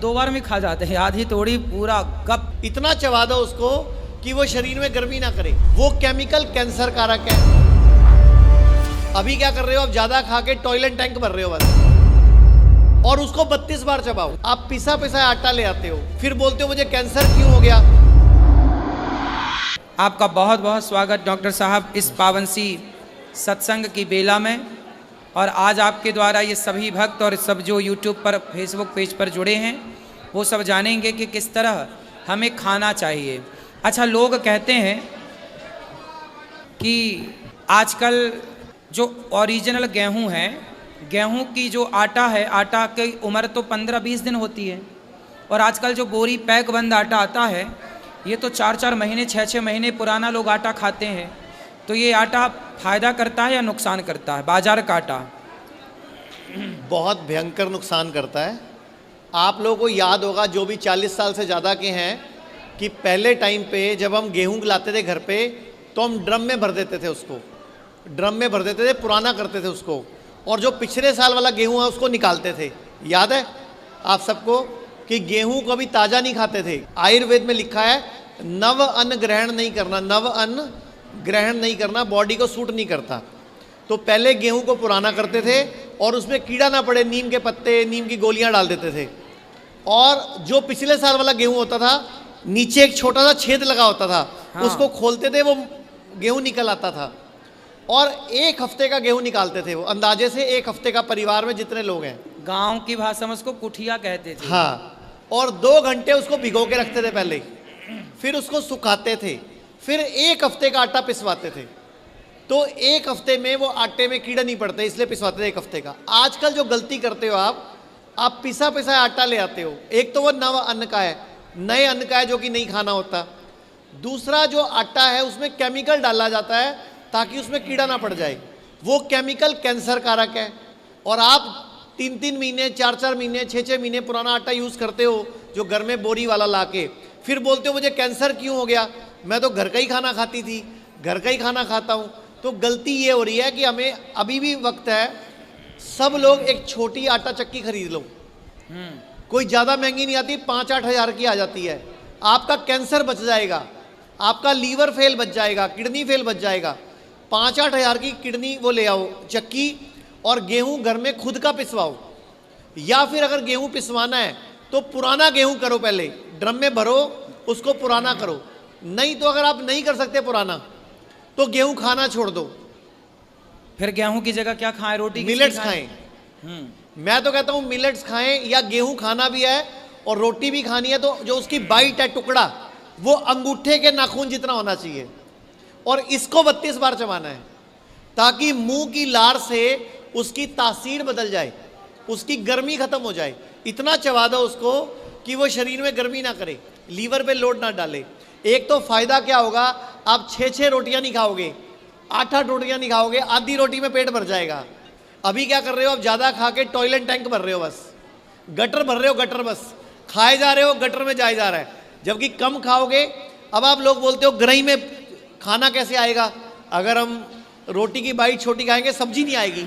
2 बार में खा जाते हैं, आधी तोड़ी पूरा गप। इतना चबा दो उसको कि वो शरीर में गर्मी ना करे। वो केमिकल कैंसर कारक है। अभी क्या कर रहे हो आप, ज्यादा खा के टॉयलेट टैंक भर रहे हो बस, और उसको 32 बार चबाओ। आप पिसा पिसा आटा ले आते हो, फिर बोलते हो मुझे कैंसर क्यों हो गया। आपका बहुत बहुत स्वागत डॉक्टर साहब इस पावन सी सत्संग की बेला में। और आज आपके द्वारा ये सभी भक्त और सब जो यूट्यूब पर फेसबुक पेज पर जुड़े हैं वो सब जानेंगे कि किस तरह हमें खाना चाहिए। अच्छा, लोग कहते हैं कि आजकल जो ओरिजिनल गेहूं है, गेहूं की जो आटा है, आटा की उम्र तो 15-20 दिन होती है, और आजकल जो बोरी पैक बंद आटा आता है ये तो 4-4 महीने 6-6 महीने पुराना लोग आटा खाते हैं। तो ये आटा फायदा करता है या नुकसान करता है? बाजार का आटा बहुत भयंकर नुकसान करता है। आप लोगों को याद होगा जो भी 40 साल से ज़्यादा के हैं कि पहले टाइम पे जब हम गेहूं लाते थे घर पे तो हम ड्रम में भर देते थे, उसको ड्रम में भर देते थे, पुराना करते थे उसको, और जो पिछले साल वाला गेहूं है उसको निकालते थे। याद है आप सबको कि गेहूं को भी ताज़ा नहीं खाते थे। आयुर्वेद में लिखा है नव अन्न ग्रहण नहीं करना, नव अन्न ग्रहण नहीं करना, बॉडी को सूट नहीं करता। तो पहले गेहूं को पुराना करते थे और उसमें कीड़ा ना पड़े, नीम के पत्ते, नीम की गोलियां डाल देते थे। और जो पिछले साल वाला गेहूं होता था नीचे एक छोटा सा छेद लगा होता था, हाँ। उसको खोलते थे, वो गेहूं निकल आता था। और 1 हफ्ते का गेहूं निकालते थे वो, अंदाजे से 1 हफ्ते का, परिवार में जितने लोग हैं। गांव की भाषा में उसको कुठिया कहते थे। हाँ, और 2 घंटे उसको भिगो के रखते थे पहले, फिर उसको सुखाते थे, फिर 1 हफ्ते का आटा पिसवाते थे। तो 1 हफ्ते में वो आटे में कीड़ा नहीं पड़ते, इसलिए पिसवाते थे 1 हफ्ते का। आजकल जो गलती करते हो आप पिसा पिसा आटा ले आते हो। एक तो वो नव अन्न का है, नए अन्न का है जो कि नहीं खाना होता। दूसरा जो आटा है उसमें केमिकल डाला जाता है ताकि उसमें कीड़ा ना पड़ जाए। वो केमिकल कैंसर कारक है। और आप 3-3 महीने 4-4 महीने 6-6 महीने पुराना आटा यूज़ करते हो, जो घर में बोरी वाला ला के, फिर बोलते हो मुझे कैंसर क्यों हो गया, मैं तो घर का ही खाना खाती थी, घर का ही खाना खाता हूँ। तो गलती ये हो रही है कि हमें अभी भी वक्त है, सब लोग एक छोटी आटा चक्की खरीद लो। कोई ज़्यादा महंगी नहीं आती, 5-8 हज़ार की आ जाती है। आपका कैंसर बच जाएगा, आपका लीवर फेल बच जाएगा, किडनी फेल बच जाएगा। 5-8 हज़ार की किडनी वो ले आओ चक्की, और गेहूं घर में खुद का पिसवाओ। या फिर अगर गेहूं पिसवाना है तो पुराना गेहूं करो, पहले ड्रम में भरो, उसको पुराना करो। नहीं तो अगर आप नहीं कर सकते पुराना तो गेहूं खाना छोड़ दो। फिर गेहूं की जगह क्या खाएं? रोटी? मिलेट्स खाएं। मैं तो कहता हूं मिलेट्स खाएं, या गेहूं खाना भी है और रोटी भी खानी है तो जो उसकी बाइट है, टुकड़ा, वो अंगूठे के नाखून जितना होना चाहिए, और इसको 32 बार चबाना है ताकि मुंह की लार से उसकी तासीर बदल जाए, उसकी गर्मी खत्म हो जाए। इतना चबा दो उसको कि वो शरीर में गर्मी ना करे, लीवर पे लोड ना डाले। एक तो फायदा क्या होगा, आप 6-6 रोटियां नहीं खाओगे, 8-8 रोटियां नहीं खाओगे, आधी रोटी में पेट भर जाएगा। अभी क्या कर रहे हो आप, ज्यादा खा के टॉयलेट टैंक भर रहे हो, बस गटर भर रहे हो, गटर बस खाए जा रहे हो, गटर में जाए जा रहा है, जबकि कम खाओगे। अब आप लोग बोलते हो ग्रही में खाना कैसे आएगा, अगर हम रोटी की बाइट छोटी खाएंगे सब्जी नहीं आएगी।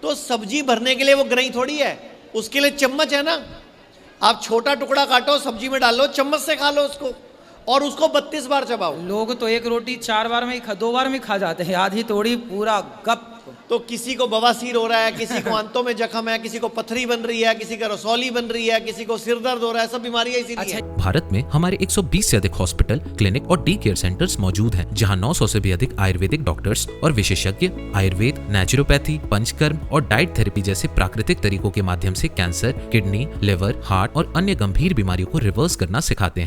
तो सब्जी भरने के लिए वो ग्रही थोड़ी है, उसके लिए चम्मच है ना। आप छोटा टुकड़ा काटो, सब्जी में डालो, चम्मच से खा लो उसको, और उसको 32 बार चबाओ। लोग तो एक रोटी 4 बार में 2 बार में खा जाते हैं, आधी तोड़ी पूरा गप। तो किसी को बवासीर हो रहा है, किसी को आंतों में जख्म है, किसी को पथरी बन रही है, किसी को रसौली बन रही है, किसी को सिर दर्द हो रहा है, सब बीमारियां इसीलिए हैं। भारत में हमारे 120 से अधिक हॉस्पिटल, क्लिनिक और डी केयर सेंटर्स मौजूद हैं, जहां 900 से भी अधिक आयुर्वेदिक डॉक्टर्स और विशेषज्ञ आयुर्वेद, नेचुरोपैथी, पंचकर्म और डाइट थेरेपी जैसे प्राकृतिक तरीकों के माध्यम से कैंसर, किडनी, लिवर, हार्ट और अन्य गंभीर बीमारियों को रिवर्स करना सिखाते हैं।